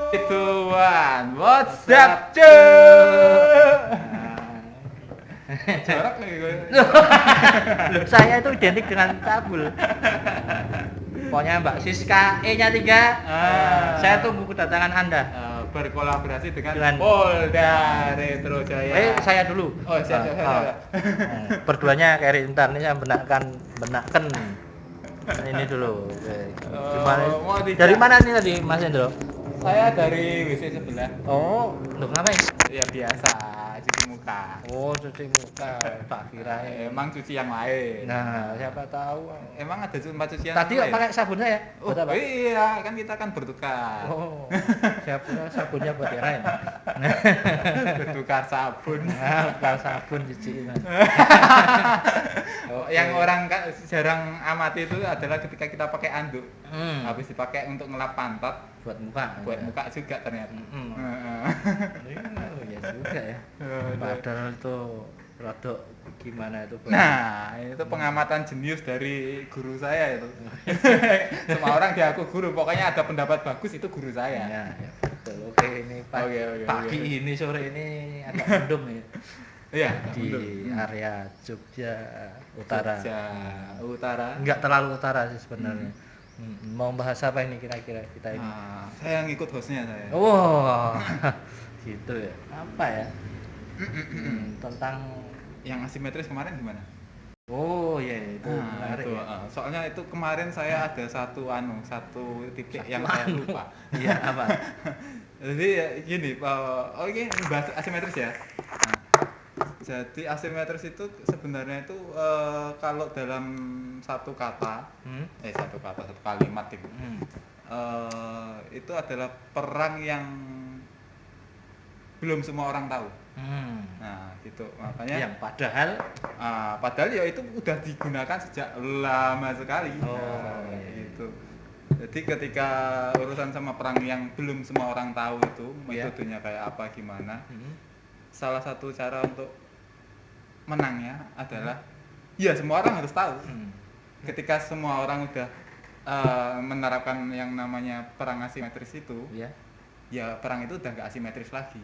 Tuan, what's up, cuy? Jarak lagi gue. Loh, saya itu identik dengan cabul. Pokoknya Mbak Siska E-nya 3. Saya tunggu kedatangan Anda. Berkolaborasi dengan Dengan- Polda Metro Jaya. Saya dulu. Oh, siap. Berduanya kayak Intan ini saya benakkan ini dulu. Oke. Gimana? mau dijak- Dari mana nih tadi Mas Hendro? Saya dari WC sebelah. Oh, loh ngapain? Ya biasa, cuci muka. Oh, cuci muka. Tak kira. Emang cuci yang lain. Nah, siapa tahu. Emang ada tempat cucian Tadi yang kok lain? pakai sabun saya? Oh, Buat apa? iya, kan kita kan bertukar. Oh, siapa sabunnya buat yang lain? Bertukar sabun. Nah, bukan sabun cuci. Oh, yang orang jarang amati itu adalah ketika kita pakai anduk. Habis dipakai untuk ngelap pantat, Buat muka. buat muka juga ternyata. Oh, ya juga ya. Padahal itu rodok gimana itu? Nah, itu pengamatan jenius dari guru saya itu. Semua orang diaku guru, pokoknya ada pendapat bagus itu guru saya. Ya, ya betul. Oke, ini pagi Oke. ini sore ini agak mendung ya. Iya, Di area Jogja Utara. Jogja Utara. Enggak terlalu utara sih sebenarnya. Mau bahas apa ini kira-kira kita ini? Saya ngikut hostnya saya. Oh, gitu ya. Apa ya? Tentang Yang asimetris kemarin gimana? oh ya itu menarik itu, ya. soalnya itu kemarin saya ada satu titik yang saya lupa. Iya apa? Jadi ya, gini, oke bahas asimetris ya. Nah, jadi asimetris itu sebenarnya itu kalau dalam satu satu kalimat itu, itu adalah perang yang belum semua orang tahu. Nah, gitu. Makanya Yang padahal padahal ya itu udah digunakan sejak lama sekali. Gitu. Jadi ketika urusan sama perang yang belum semua orang tahu itu metodenya kayak apa gimana, salah satu cara untuk menangnya adalah ya semua orang harus tahu. Ketika semua orang udah menerapkan yang namanya perang asimetris itu, ya perang itu udah nggak asimetris lagi.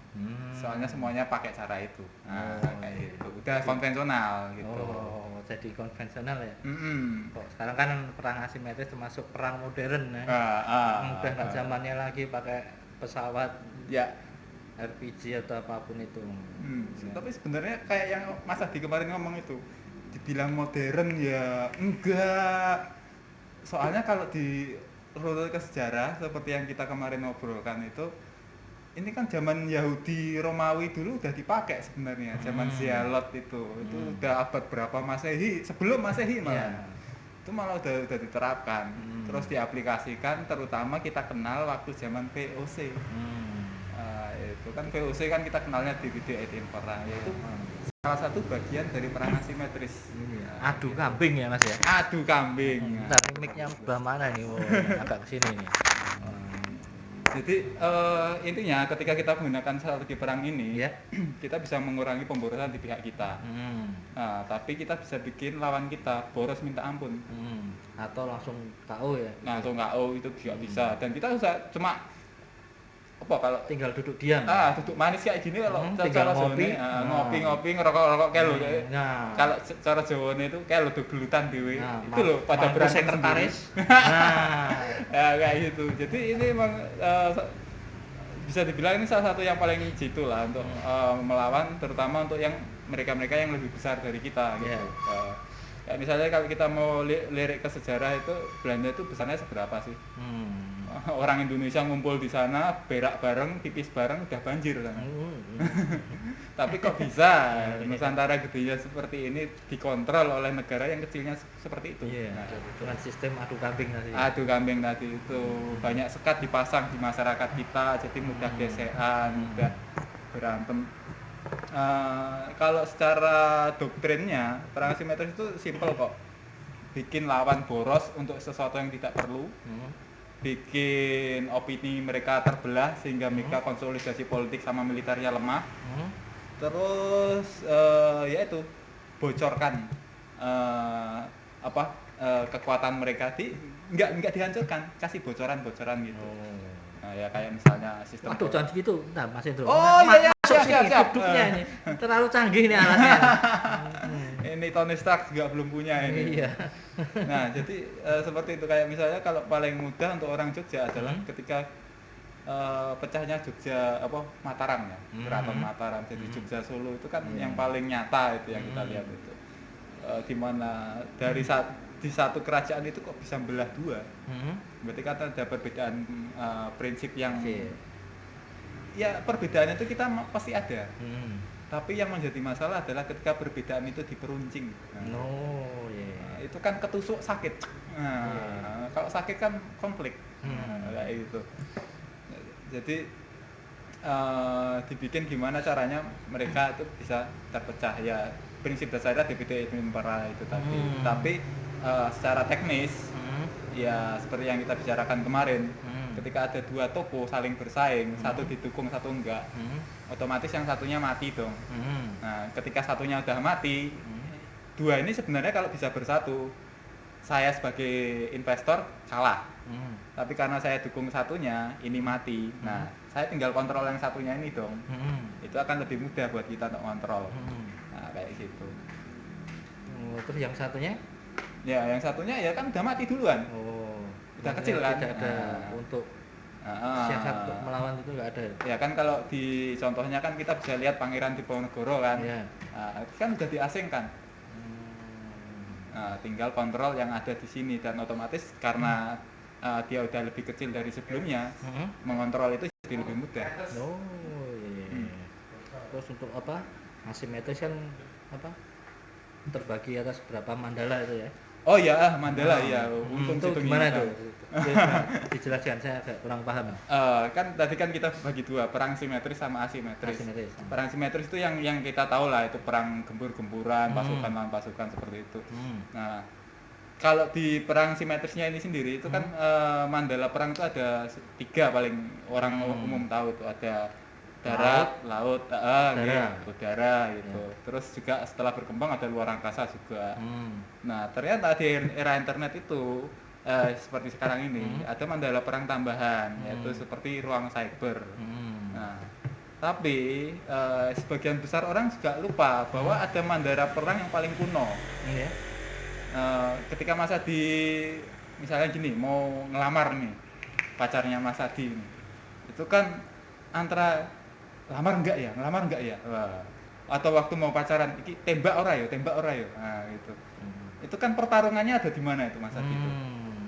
Soalnya semuanya pakai cara itu. Kayak gitu. Udah konvensional gitu. oh jadi konvensional ya. Kok sekarang kan perang asimetris termasuk perang modern ya. Udah nggak zamannya lagi pakai pesawat Ya. RPG atau apapun itu. Tapi sebenarnya kayak yang Mas Adi kemarin ngomong itu, dibilang modern ya enggak. Soalnya kalau di runut ke sejarah seperti yang kita kemarin ngobrolkan itu, ini kan zaman Yahudi Romawi dulu udah dipakai sebenarnya, zaman Zealot itu udah abad berapa Masehi, sebelum Masehi malah. Itu malah udah diterapkan, terus diaplikasikan, terutama kita kenal waktu zaman VOC. Itu kan VOC kan kita kenalnya di video editing perang, yaitu salah satu bagian dari perang asimetris. Adu kambing ya Mas ya. Adu kambing. Bentar, mic-nya sebelah mana nih? Oh, agak kesini nih. Jadi intinya ketika kita menggunakan strategi perang ini, Ya. kita bisa mengurangi pemborosan di pihak kita. Nah, tapi kita bisa bikin lawan kita boros minta ampun. Atau langsung KO ya. Langsung KO itu juga bisa. Dan kita cuma apa kalau Tinggal duduk diam. duduk manis kayak gini kalau tinggal cara ngopi. Ngopi ngerokok kayak lho. Nah. Kalau cara Jawane itu kayak lho gelutan dhewe. Nah, Itu loh pada mampu berantem sekretaris. sendiri. Nah. Ya kayak gitu. Jadi ini memang bisa dibilang ini salah satu yang paling jitu lah untuk melawan, terutama untuk yang mereka-mereka yang lebih besar dari kita gitu. Kayak misalnya kalau kita mau lirik ke sejarah itu, Belanda itu besarnya seberapa sih? Orang Indonesia ngumpul di sana, berak bareng, pipis bareng, udah banjir sana. Tapi kok bisa Nusantara gedenya seperti ini dikontrol oleh negara yang kecilnya seperti itu? Dengan sistem adu kambing tadi. Adu kambing tadi itu banyak sekat dipasang di masyarakat kita, jadi mudah gesekan, mudah berantem. Kalau secara doktrinnya perang asimetris itu simpel kok. Bikin lawan boros untuk sesuatu yang tidak perlu. Bikin opini mereka terbelah sehingga mereka konsolidasi politik sama militernya lemah. Terus ya itu bocorkan kekuatan mereka nggak dihancurkan, kasih bocoran gitu. Nah, ya kayak misalnya sistem. Waduh, jangan gitu. Nah, Mas Indro. Oh iya, Masuk siap, sini siap. duduknya ini. Terlalu canggih nih alatnya. Ini Tony Stark juga belum punya ini. Iya. Nah, jadi seperti itu, kayak misalnya kalau paling mudah untuk orang Jogja adalah ketika pecahnya Jogja Mataram ya, Keraton Mataram. Jadi Jogja Solo itu kan yang paling nyata itu yang kita lihat itu. Dimana di satu kerajaan itu kok bisa belah dua. Berarti kan ada perbedaan prinsip yang ya perbedaannya itu kita pasti ada. Tapi yang menjadi masalah adalah ketika perbedaan itu diperuncing. Itu kan ketusuk sakit. Kalau sakit kan konflik. Kayak itu. Jadi dibikin gimana caranya mereka itu bisa terpecah ya. Prinsip dasarnya DPD Impera itu tadi. Tapi secara teknis ya seperti yang kita bicarakan kemarin, ketika ada dua toko saling bersaing, satu didukung satu enggak, otomatis yang satunya mati dong. Nah, ketika satunya udah mati, dua ini sebenarnya kalau bisa bersatu, saya sebagai investor kalah. Tapi karena saya dukung satunya, ini mati. Nah, saya tinggal kontrol yang satunya ini dong. Itu akan lebih mudah buat kita untuk kontrol. Nah, kayak gitu. Terus yang satunya? Ya, yang satunya ya kan udah mati duluan. Udah kecil kan. Tidak ada untuk siasat untuk melawan itu nggak ada. Ya kan kalau di contohnya kan kita bisa lihat Pangeran Diponegoro kan. Nah, itu kan udah diasingkan. Nah, tinggal kontrol yang ada di sini dan otomatis karena dia udah lebih kecil dari sebelumnya, mengontrol itu jadi lebih mudah. Terus untuk asimetris kan terbagi atas berapa mandala itu ya? Oh ya, mandala ya. Untung itu gimana tuh? Dijelaskan, saya agak kurang paham. Kan tadi kan kita bagi dua, perang simetris sama asimetris. Perang simetris itu yang kita tahu lah, itu perang gempur-gempuran, pasukan lawan pasukan seperti itu. Nah, kalau di perang simetrisnya ini sendiri itu kan mandala perang itu ada 3 paling orang umum tahu, itu ada darat, laut, udara gitu. Terus juga setelah berkembang ada luar angkasa juga. Nah, ternyata di era internet itu seperti sekarang ini ada mandala perang tambahan, yaitu seperti ruang cyber. Nah, tapi sebagian besar orang juga lupa bahwa ada mandala perang yang paling kuno. Ketika Mas Adi misalnya gini, mau ngelamar nih pacarnya Mas Adi nih, itu kan antara ngelamar enggak ya, atau waktu mau pacaran iki tembak ora ya. Nah, itu kan pertarungannya ada di mana itu Mas Adi itu?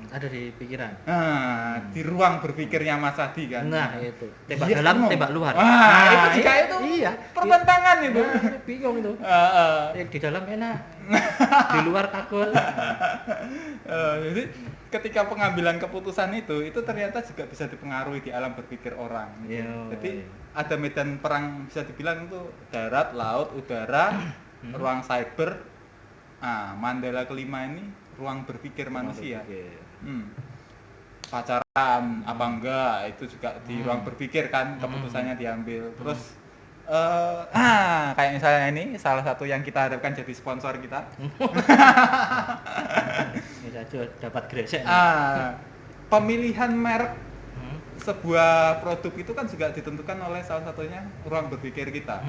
Ada di pikiran. Nah, di ruang berpikirnya Mas Adi kan. Nah, itu. Tembak dalam, tembak luar. Itu juga itu. Iya. Pertentangan itu. Bingung itu. Di dalam enak. Di luar takut. Jadi ketika pengambilan keputusan itu ternyata juga bisa dipengaruhi di alam berpikir orang. Jadi ada medan perang bisa dibilang itu darat, laut, udara, ruang cyber. Mandala kelima ini ruang berpikir manusia. Pacaran apa enggak itu juga di ruang berpikir kan keputusannya diambil. Terus kayak misalnya ini salah satu yang kita harapkan jadi sponsor kita. Bisa dapat gresek. Pemilihan merek sebuah produk itu kan juga ditentukan oleh salah satunya ruang berpikir kita.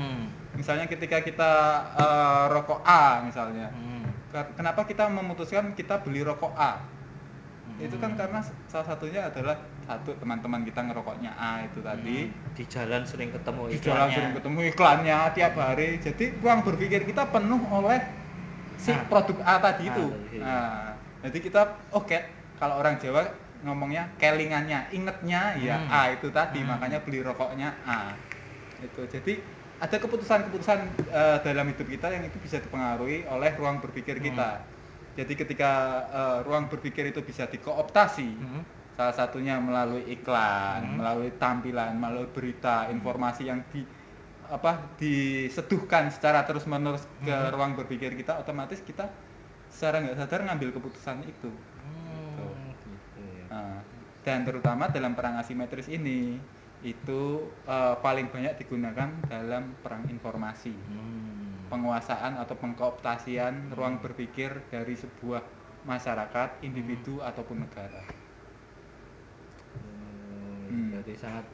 Misalnya ketika kita rokok A misalnya, kenapa kita memutuskan kita beli rokok A? Itu kan karena salah satunya adalah teman-teman kita ngerokoknya A itu tadi. Di jalan sering ketemu iklannya. Di jalan sering ketemu iklannya tiap hari. Jadi ruang berpikir kita penuh oleh si produk A tadi itu. Jadi kita kalau orang Jawa ngomongnya kelingannya, ingetnya ya A itu tadi, makanya beli rokoknya A. Itu. Jadi ada keputusan-keputusan dalam hidup kita yang itu bisa dipengaruhi oleh ruang berpikir kita. Jadi ketika ruang berpikir itu bisa dikooptasi, salah satunya melalui iklan, melalui tampilan, melalui berita, informasi yang diseduhkan secara terus-menerus ke ruang berpikir kita, otomatis kita secara nggak sadar ngambil keputusan itu. Dan terutama dalam perang asimetris ini itu paling banyak digunakan dalam perang informasi. Penguasaan atau pengkooptasian ruang berpikir dari sebuah masyarakat, individu ataupun negara. Jadi sangat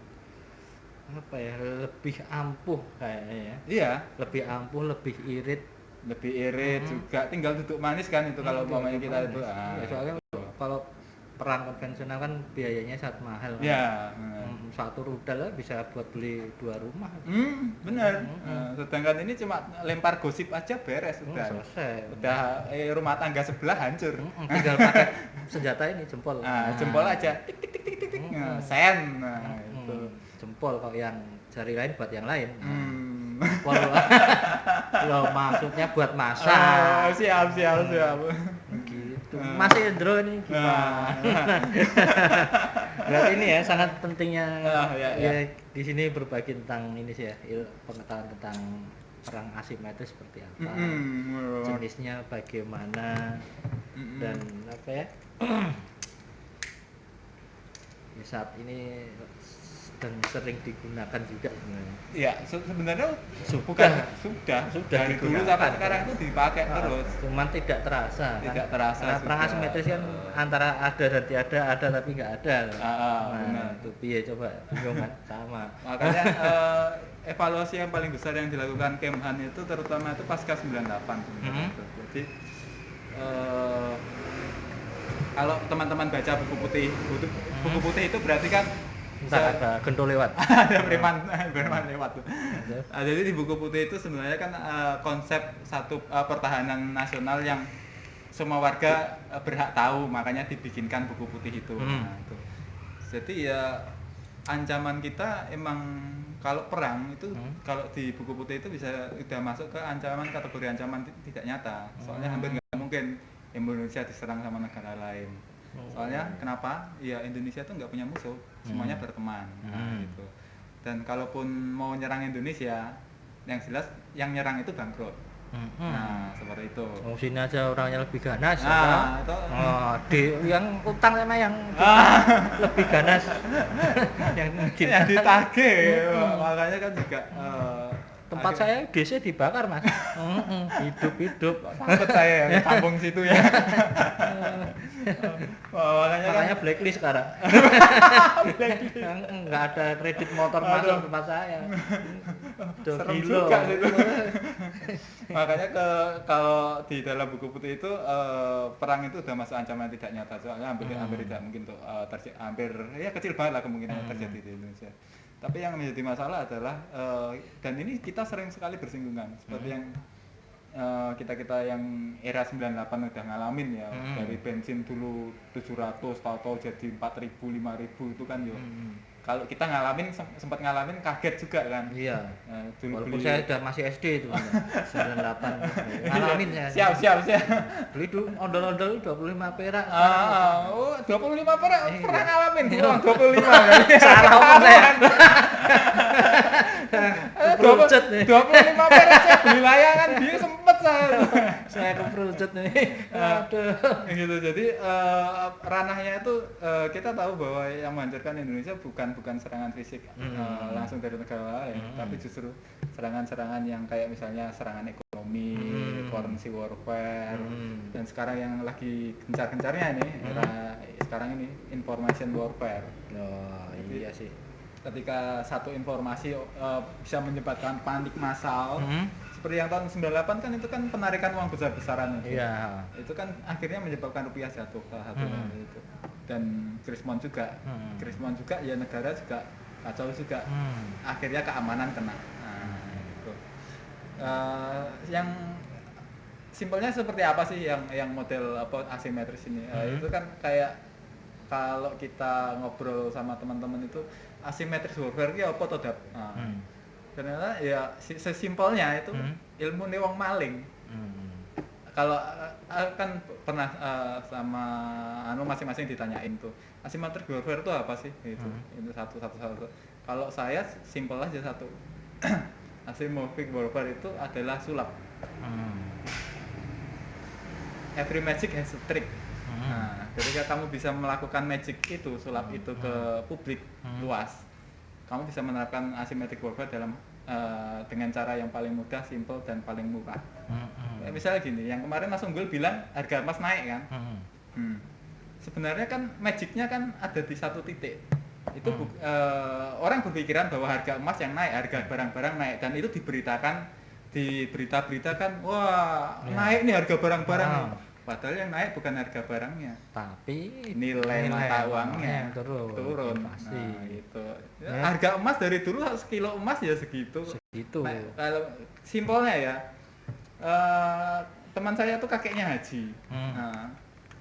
apa ya, lebih ampuh kayaknya ya. Iya, Lebih ampuh, lebih irit. juga tinggal duduk manis kan itu kalau umpamanya kita itu. Ya, soalnya kalau perang konvensional kan biayanya sangat mahal kan. Ya, Satu rudal lah bisa buat beli 2 rumah. benar. Sedangkan ini cuma lempar gosip aja beres udah. Selesai. Udah rumah tangga sebelah hancur. Tinggal pakai senjata ini jempol. Jempol aja. Tik tik tik tik tik tik. Sen. Itu. Jempol, kalau yang jari lain buat yang lain. Jempol. Loh, maksudnya buat masak. Siap. Gitu. Mas Indro ini gimana? Berarti ini ya sangat pentingnya ya, di sini berbagi tentang ini sih ya, pengetahuan tentang perang asimetris seperti apa, jenisnya bagaimana, dan apa ya, ya saat ini dan sering digunakan juga sebenarnya. Ya, sebenarnya Sudah dari dulu sampai sekarang itu dipakai terus. Cuman tidak terasa. Tidak terasa. Karena perang asimetris kan antara ada dan tiada, ada tapi nggak ada. Benar. Itu piye coba, bingung kan? Sama. Makanya evaluasi yang paling besar yang dilakukan Kemhan itu terutama itu pasca 98. Jadi kalau teman-teman baca buku putih itu berarti kan Entah ada gento lewat. ada preman lewat tuh. Jadi di buku putih itu sebenarnya kan konsep satu pertahanan nasional yang semua warga berhak tahu, makanya dibikinkan buku putih itu. Itu. Jadi ya ancaman kita emang kalau perang itu kalau di buku putih itu bisa udah masuk ke kategori ancaman tidak nyata. Soalnya hampir nggak mungkin Indonesia diserang sama negara lain. Soalnya kenapa? Ya Indonesia tuh nggak punya musuh, semuanya berteman, gitu. Dan kalaupun mau nyerang Indonesia, yang jelas yang nyerang itu bangkrut. Nah, seperti itu. Oh, sini aja orangnya lebih ganas. Itu. Yang utang sama yang lebih ganas. yang ditagih, makanya kan juga. Tempat saya DC dibakar, Mas. Hidup. Takut saya ya, kampung situ ya. Makanya blacklist sekarang. Nggak ada kredit motor masuk tempat saya. Serem juga itu. Makanya kalau di dalam buku putih itu perang itu udah masuk ancaman tidak nyata, soalnya hampir tidak mungkin tuh hampir ya kecil banget lah kemungkinan terjadi di Indonesia. Tapi yang menjadi masalah adalah dan ini kita sering sekali bersinggungan seperti yang kita yang era 98 udah ngalamin ya, dari bensin dulu 700 tahu-tahu jadi 4.000 5.000 itu kan yo. Kalau kita sempat ngalamin kaget juga kan. Iya. Dulu walaupun saya udah masih SD itu 98 ngalamin saya. Siap. Beli dulu ondol-ondol 25 perak. 25 perak pernah ngalamin, kurang 25 kan. Salah omong saya. 25 perak saya beli layangan dia sempet saya keperucut nih. Aduh. Gitu. Jadi ranahnya itu kita tahu bahwa yang menghancurkan Indonesia bukan serangan fisik langsung dari negara lain, tapi justru serangan-serangan yang kayak misalnya serangan ekonomi, currency warfare, dan sekarang yang lagi gencar-gencarnya ini era sekarang ini information warfare. Jadi, iya sih. Ketika satu informasi bisa menyebabkan panik massal, seperti yang tahun 98 kan itu kan penarikan uang besar-besaran itu. Iya. Itu kan akhirnya menyebabkan rupiah jatuh salah satu itu. Dan Krismon juga ya negara juga kacau juga. Akhirnya keamanan kena. Gitu. Yang simpelnya seperti apa sih yang model asimetris ini? Itu kan kayak kalau kita ngobrol sama teman-teman itu asimetris warfare ki apa to, Dap? Ternyata ya sesimpelnya itu ilmu ne wong maling. Kalau kan pernah sama masing-masing ditanyain tuh asimetris warfare itu apa sih gitu. Itu satu. Kalau saya simpel aja satu. Asymmetric warfare itu adalah sulap. Every magic has a trick. Nah, ketika kamu bisa melakukan magic itu, sulap itu ke publik luas, kamu bisa menerapkan asymmetric warfare dengan cara yang paling mudah, simple dan paling murah. Misalnya gini, yang kemarin Mas Unggul bilang harga emas naik kan? Sebenarnya kan magicnya kan ada di satu titik. itu orang berpikiran bahwa harga emas yang naik, harga barang-barang naik, dan itu diberitakan di berita-berita kan, wah naik nih harga barang-barang nih. Padahal yang naik bukan harga barangnya, tapi nilai mata uangnya yang turun. Pasti. Nah, gitu. Harga emas dari dulu sekilo emas ya segitu. Nah, kalau simpelnya ya, teman saya tuh kakeknya haji. Nah,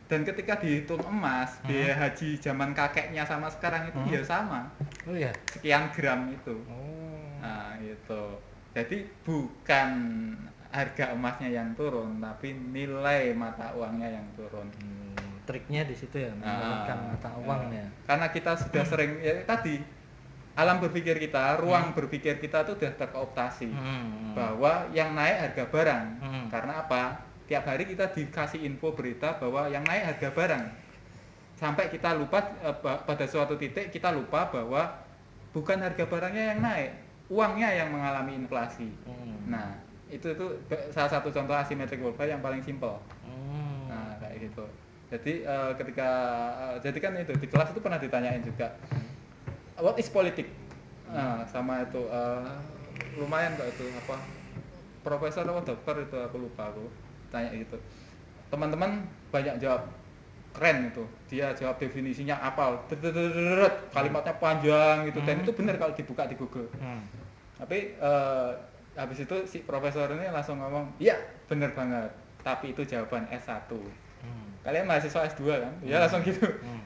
dan ketika dihitung emas, biaya haji zaman kakeknya sama sekarang itu ya sama. Oh ya. Sekian gram itu. Nah, gitu. Jadi bukan harga emasnya yang turun, tapi nilai mata uangnya yang turun. Triknya di situ ya, menurunkan mata uangnya. Karena kita sudah sering ya tadi alam berpikir kita, ruang berpikir kita tuh sudah terkooptasi bahwa yang naik harga barang. Karena apa? Tiap hari kita dikasih info berita bahwa yang naik harga barang. Sampai kita lupa pada suatu titik kita lupa bahwa bukan harga barangnya yang naik, uangnya yang mengalami inflasi. Nah, itu salah satu contoh asymmetric warfare yang paling simpel. Nah, kayak gitu. Jadi jadi kan itu di kelas itu pernah ditanyain juga, what is politik? Sama itu lumayan kok itu apa, profesor atau dokter itu aku lupa, aku tanya gitu. Teman-teman banyak jawab, keren itu, dia jawab definisinya apal, kalimatnya panjang gitu, dan itu benar kalau dibuka di Google. Tapi habis itu si profesor ini langsung ngomong, iya bener banget, tapi itu jawaban S1. Kalian mahasiswa S2 kan? Ya langsung gitu.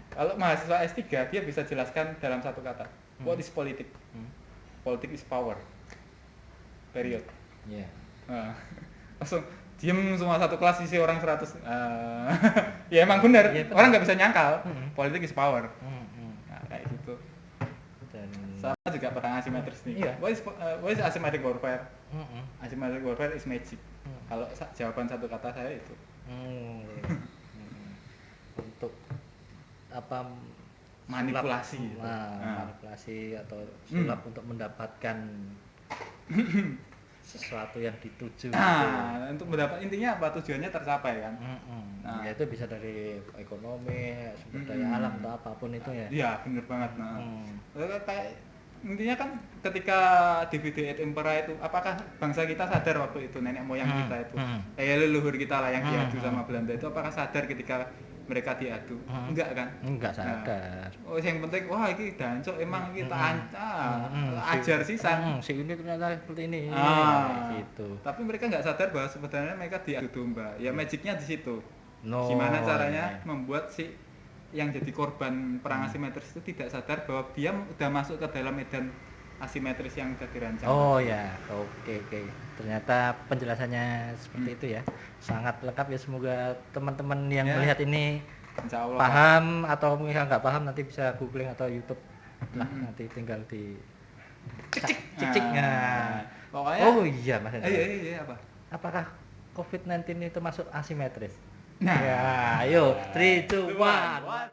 Kalau mahasiswa S3 dia bisa jelaskan dalam satu kata, what is politik? Politik is power. Period. Langsung diem semua satu kelas isi orang 100. Ya emang benar, orang nggak bisa nyangkal. Politik is power. Nah, kayak gitu. Sama juga perang asimetris nih. What is asymmetric warfare? Asymmetric warfare is magic. Kalau jawaban satu kata saya itu. Untuk apa? Manipulasi. Manipulasi atau sulap untuk mendapatkan sesuatu yang dituju. Untuk mendapat intinya apa, tujuannya tercapai kan? Ya itu bisa dari ekonomi, sumber daya alam atau apapun itu ya. Iya, benar banget. Kayak intinya kan ketika DVD et Impera itu, apakah bangsa kita sadar waktu itu, nenek moyang kita itu, leluhur kita lah yang diadu sama Belanda itu, apakah sadar ketika mereka diadu? Enggak kan? Enggak sadar. Yang penting, wah ini dancuk emang kita ajar sisan. Si ini ternyata seperti ini. Gitu. Tapi mereka nggak sadar bahwa sebenarnya mereka diadu domba. Ya magicnya di situ. Gimana caranya membuat si yang jadi korban perang asimetris itu tidak sadar bahwa dia udah masuk ke dalam medan asimetris yang sudah dirancang. Oke. Ternyata penjelasannya seperti itu ya. Sangat lengkap ya, semoga teman-teman yang melihat ini paham, atau mungkin nggak paham nanti bisa googling atau YouTube lah, nanti tinggal di cicik. Pokoknya Mas. Iya apa? Apakah COVID-19 itu masuk asimetris? Ya, ayo 3, 2, 1.